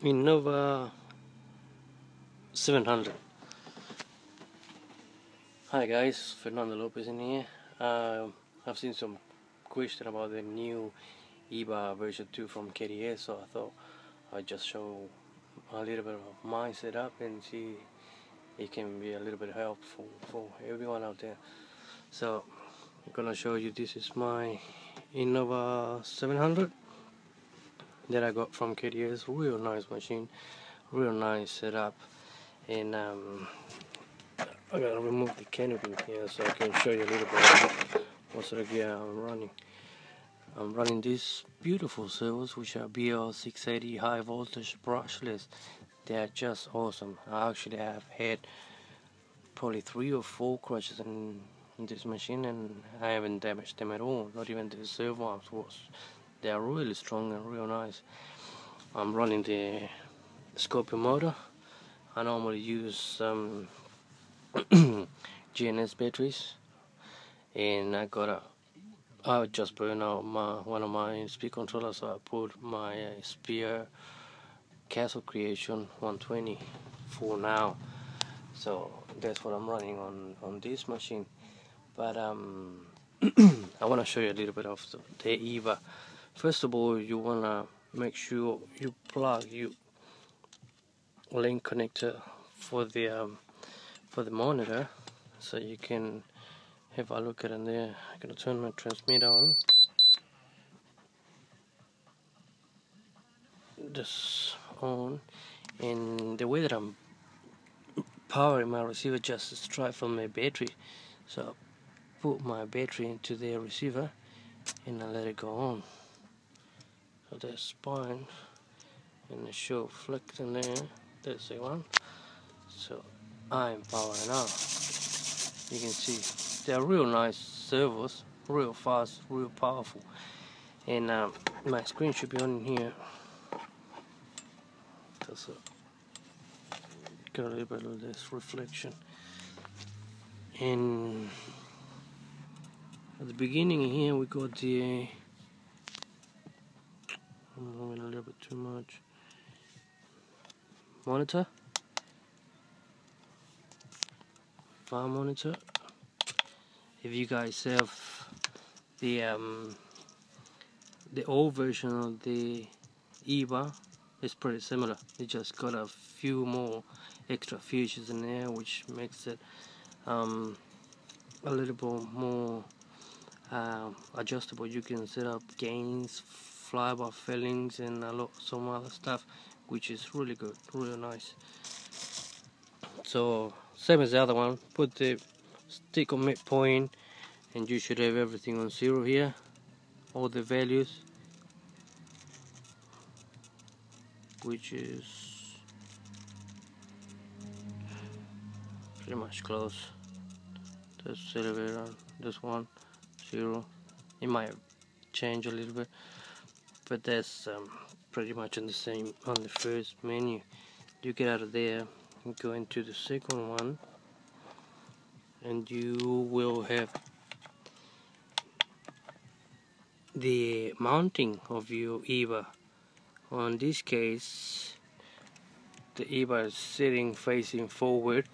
Innova 700. Hi guys, Fernando Lopez in here. I've seen some question about the new Ebar version 2 from KDS, so I thought I'd just show a little bit of my setup and see it can be a little bit helpful for everyone out there. So I'm gonna show you, this is my Innova 700 that I got from KDS. Real nice machine, real nice setup, and I gotta remove the canopy here so I can show you a little bit of what sort of gear I'm running. I'm running these beautiful servos, which are BL680 high voltage brushless. They are just awesome. I actually have had probably 3 or 4 crashes in this machine, and I haven't damaged them at all. Not even the servo arms. They are really strong and real nice. I'm running the Scorpion motor. I normally use GNS batteries, and I just burned out one of my speed controllers, so I put my Spear Castle Creation 120 for now. So that's what I'm running on this machine. But I want to show you a little bit of the Ebar. First of all, you want to make sure you plug your link connector for the monitor, so you can have a look at it there. I'm gonna turn my transmitter on. This on, and the way that I'm powering my receiver just straight from my battery. So I put my battery into the receiver and I let it go on. So there's spine and the show flicked in there. There's the one. So I'm powering up. You can see they're real nice servos, real fast, real powerful. And my screen should be on here. So got a little bit of this reflection. And at the beginning here we got the I'm moving a little bit too much monitor, file monitor. If you guys have the old version of the Ebar, it's pretty similar. It just got a few more extra features in there, which makes it a little bit more adjustable. You can set up gains, flyby fillings, and some other stuff, which is really good, really nice. So same as the other one, put the stick on midpoint and you should have everything on 0 here, all the values, which is pretty much close. Let's elevate on this one, 0. It might change a little bit, but that's pretty much on the same on the first menu. You get out of there and go into the second one, and you will have the mounting of your Ebar. On this case, the Ebar is sitting facing forward,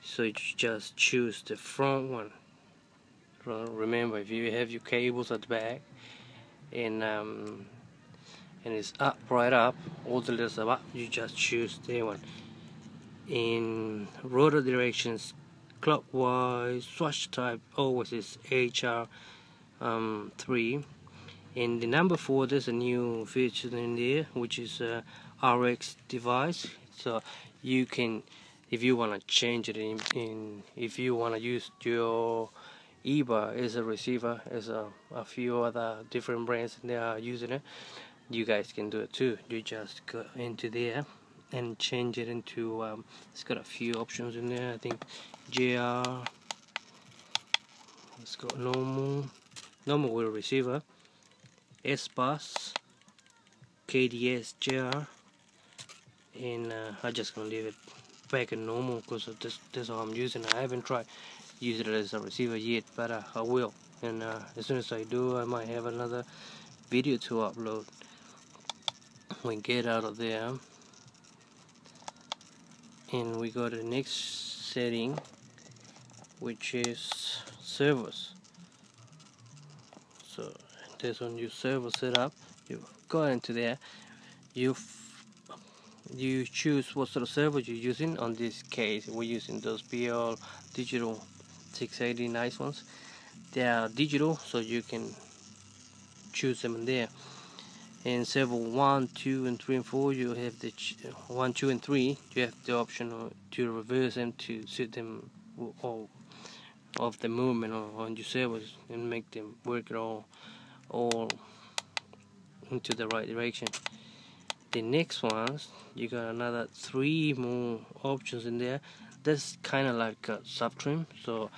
so you just choose the front one. Remember, if you have your cables at the back and it's up, right up, all the letters are up, you just choose that one. In rotor directions, clockwise, swatch type always is HR 3, and the number 4, there's a new feature in there, which is RX device. So you can, if you want to change it if you want to use your Ebar as a receiver, as a few other different brands they are using it, you guys can do it too. You just go into there and change it into it's got a few options in there. I think JR, it's got normal with receiver, S-Bus, KDS, JR, and I'm just gonna leave it back in normal because that's how I'm using it. I haven't tried using it as a receiver yet, but I will, and as soon as I do, I might have another video to upload. We get out of there, and we go to the next setting, which is servos. So this one, your servo setup, you go into there, you choose what sort of servo you're using. On this case we're using those BL digital 680 nice ones. They are digital, so you can choose them in there. And servo 1, 2 and 3 and 4, you have the 1, 2 and 3, you have the option to reverse them to suit them all of the movement on your servos and make them work all into the right direction. The next ones, you got another 3 more options in there. That's kind of like a subtrim. So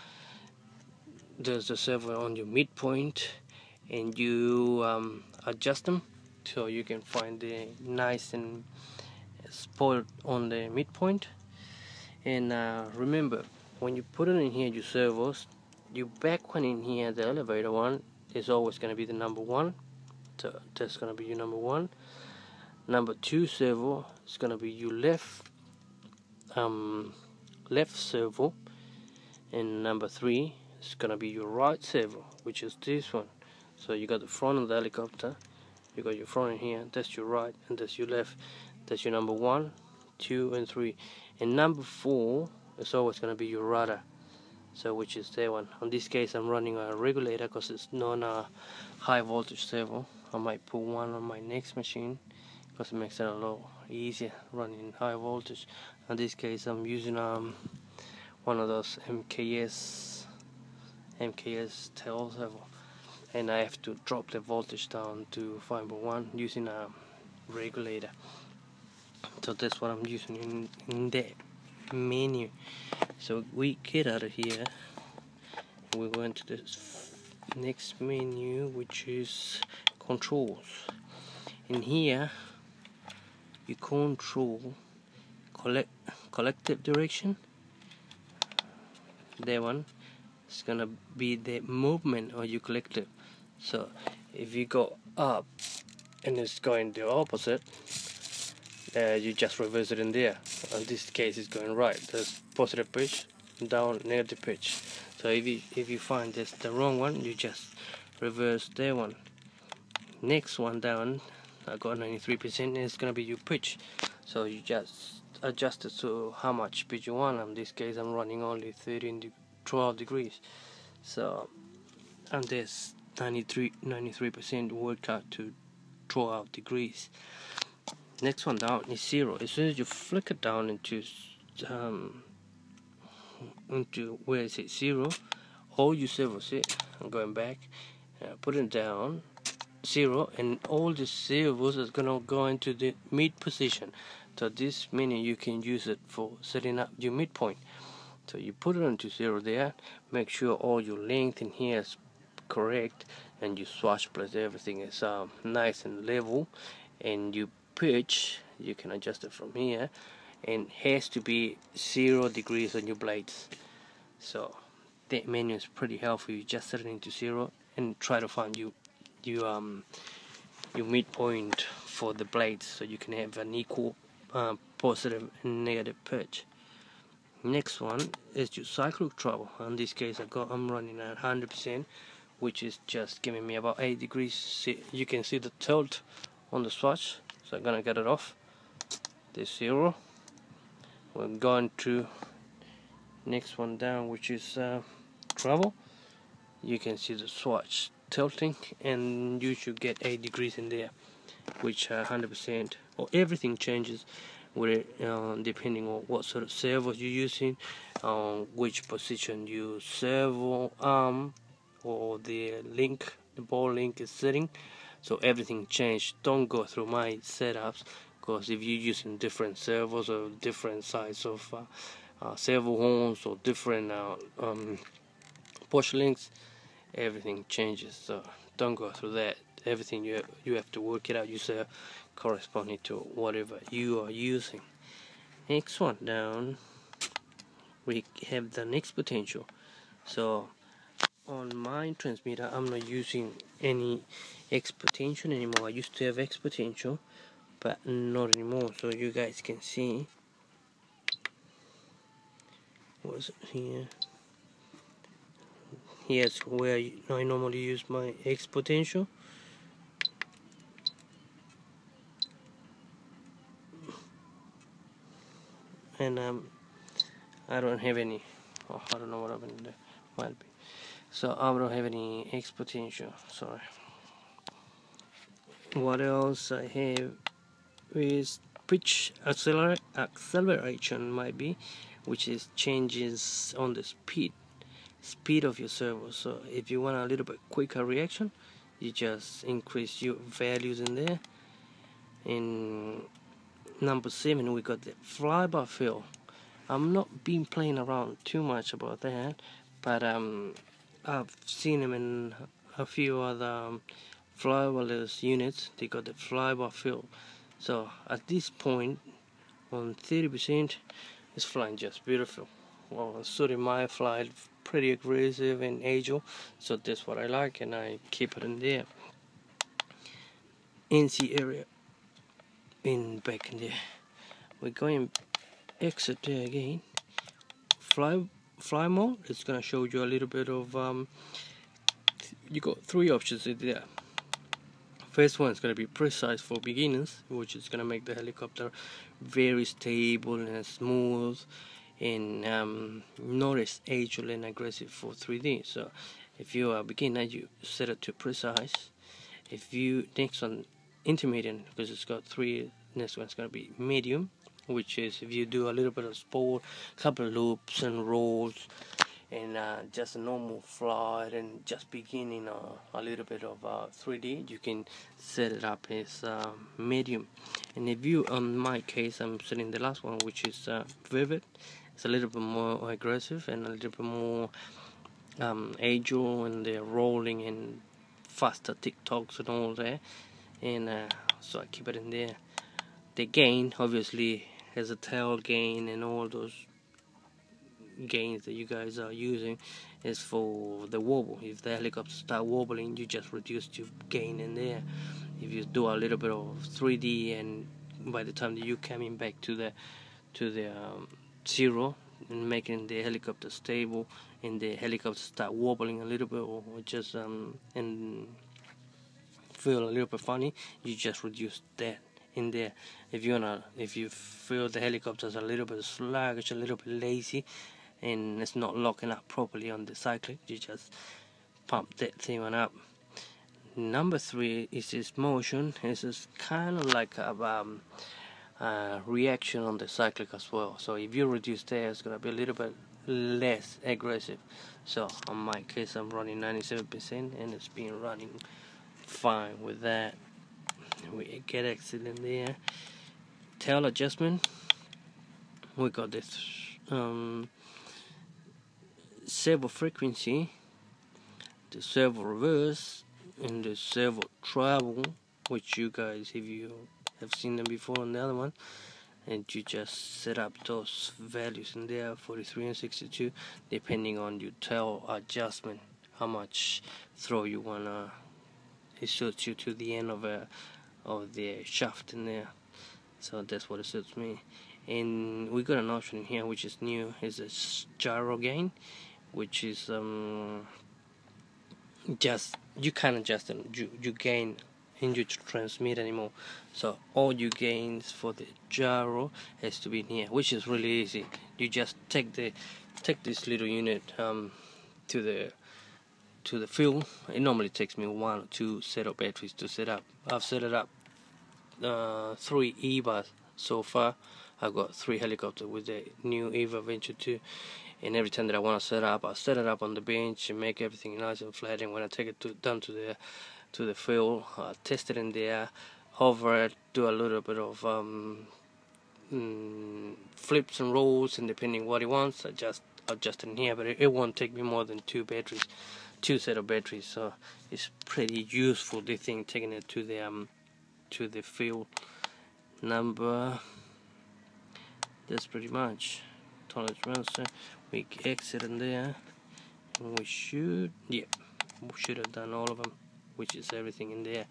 there's the servo on your midpoint, and you adjust them so you can find the nice and spot on the midpoint. And remember, when you put it in here, your servos, your back one in here, the elevator one, is always going to be the number 1. So that's going to be your number 1. Number 2 servo is going to be your left servo, and number 3 is going to be your right servo, which is this one. So you got the front of the helicopter, you got your front in here, that's your right, and that's your left. That's your number 1, 2 and 3. And number 4 is always going to be your rudder, so which is that one. In this case I'm running a regulator because it's not a high voltage servo. I might put one on my next machine because it makes it a lot easier running high voltage. In this case I'm using one of those MKS tail servo, and I have to drop the voltage down to 5.1 using a regulator. So that's what I'm using in that menu. So we get out of here and we go into this next menu, which is controls. In here you control collective direction. That one is gonna be the movement of your collective. So if you go up and it's going the opposite, you just reverse it in there. In this case it's going right. There's positive pitch, down, negative pitch. So if you find this the wrong one, you just reverse that one. Next one down, I got 93%, and it's gonna be your pitch. So you just adjust it to how much pitch you want. In this case I'm running only 12 degrees. So and this 93% work out to 12 degrees. Next one down is 0. As soon as you flick it down into where it says 0, all your servos, I'm going back, put it down 0, and all the servos is gonna go into the mid position. So this menu you can use it for setting up your midpoint. So you put it into 0 there, make sure all your length in here is correct, and your swatch plus everything is nice and level, and you pitch, you can adjust it from here, and has to be 0 degrees on your blades. So that menu is pretty helpful. You just set it into 0 and try to find your midpoint for the blades, so you can have an equal positive and negative pitch. Next one is your cyclic trouble. In this case I'm running at 100%, which is just giving me about 8 degrees. See, you can see the tilt on the swatch. So I'm gonna get it off. This 0. We're going to next one down, which is travel. You can see the swatch tilting, and you should get 8 degrees in there, which 100%, or everything changes with depending on what sort of servos you're using, which position your servo arm or the ball link is sitting. So everything changed. Don't go through my setups, because if you're using different servos or different size of servo horns or different push links, everything changes. So don't go through that. Everything you have to work it out yourself, corresponding to whatever you are using. Next one down, we have the next potential. So on my transmitter I'm not using any X potential anymore. I used to have X potential, but not anymore. So you guys can see what's it here? Here's where I normally use my X potential. And I don't have any. Oh, I don't know what happened there. Might be. So I don't have any X potential. Sorry. What else I have is pitch acceleration might be, which is changes on the speed of your servo. So if you want a little bit quicker reaction, you just increase your values in there. In number 7 we got the flyby fill. I'm not been playing around too much about that, but I've seen them in a few other flyweless units. They got the flyby fill. So at this point, on 30%, it's flying just beautiful. Well, sorry, my flight pretty aggressive and agile, so that's what I like, and I keep it in there. NC area, back in there. We're going exit there again. Fly mode. It's gonna show you a little bit of you got 3 options in there. First one is going to be precise for beginners, which is going to make the helicopter very stable and smooth, and not as agile and aggressive for 3D. So if you are a beginner, you set it to precise. If you next one intermediate, because it's got 3, next one's going to be medium, which is if you do a little bit of sport, couple of loops and rolls, and just a normal flight and just beginning a little bit of 3D, you can set it up as medium. And if you, on my case, I'm setting the last one, which is vivid. It's a little bit more aggressive and a little bit more agile, and they're rolling and faster TikToks and all that. And so I keep it in there. The gain obviously has a tail gain, and all those gains that you guys are using is for the wobble. If the helicopter start wobbling, you just reduce your gain in there. If you do a little bit of 3D, and by the time that you coming back to the 0 and making the helicopter stable, and the helicopter start wobbling a little bit, or just and feel a little bit funny, you just reduce that in there. If you feel the helicopter's a little bit sluggish, a little bit lazy, and it's not locking up properly on the cyclic, you just pump that thing on up. Number 3 is this motion. It's just kind of like a reaction on the cyclic as well. So if you reduce that, it's gonna be a little bit less aggressive. So on my case, I'm running 97%, and it's been running fine with that. We get exit in there. Tail adjustment. We got this servo frequency, the servo reverse, and the servo travel, which you guys, if you have seen them before on the other one, and you just set up those values in there, 43 and 62, depending on your tail adjustment, how much throw you wanna. It suits you to the end of the shaft in there. So that's what it suits me. And we got an option here which is new, is a gyro gain, which is just you can't adjust them. You gain and you transmit anymore. So all your gains for the gyro has to be in here, which is really easy. You just take this little unit to the field. It normally takes me 1 or 2 set of batteries to set up. I've set it up 3 Ebars so far. I've got 3 helicopters with the new Ebar Venture 2, and every time that I want to set up, I set it up on the bench and make everything nice and flat. And when I take it down to the field, I test it in there, hover it, do a little bit of flips and rolls, and depending what he wants, I just adjust in here. But it won't take me more than 2 set of batteries. So it's pretty useful, this thing, taking it to the field. That's pretty much tolerance transfer. We exit in there, and we should have done all of them, which is everything in there.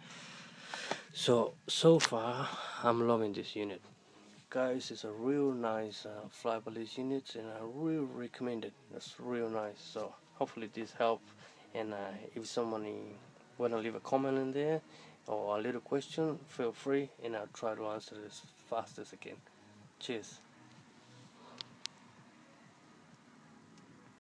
So far I'm loving this unit. guys, it's a real nice fly police unit, and I really recommend it. It's real nice. So hopefully this helped, and if someone wanna leave a comment in there or a little question, feel free, and I'll try to answer as fast as I can. Cheers.